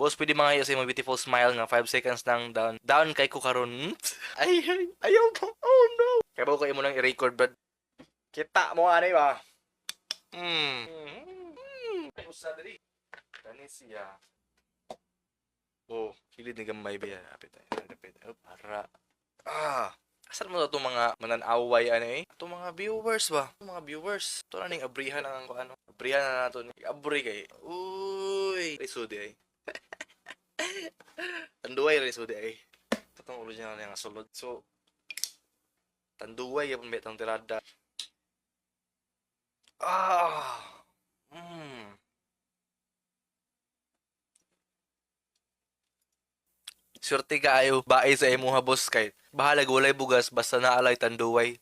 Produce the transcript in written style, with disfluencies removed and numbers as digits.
Boss, pwede mga iyo sa imong beautiful smile nga 5 seconds nang down. Down kay ko karon. Ay, ayaw po. Oh no. Kaya ba ko imo nang i-record, brad? Kita mo ani ba? Usa diri. Kani siya. Oh, kilid ni gamay ba? Apit tayo. Apit. Oh, para. Asal mo itong mga mananaway ano eh? Itong mga viewers ba? Itong mga viewers. Ito na ning abrihan ang ano. Abrihan na nato ni. Abri kay. Uy. Resudi ay. Tanduay resudi ay. Itong original niya nga sulod. So, tanduay yapon may itong tirada. Ah. Mm. Swerte kaayo bae sa imuha boss kay bahala gulay bugas basta naalay tanduay.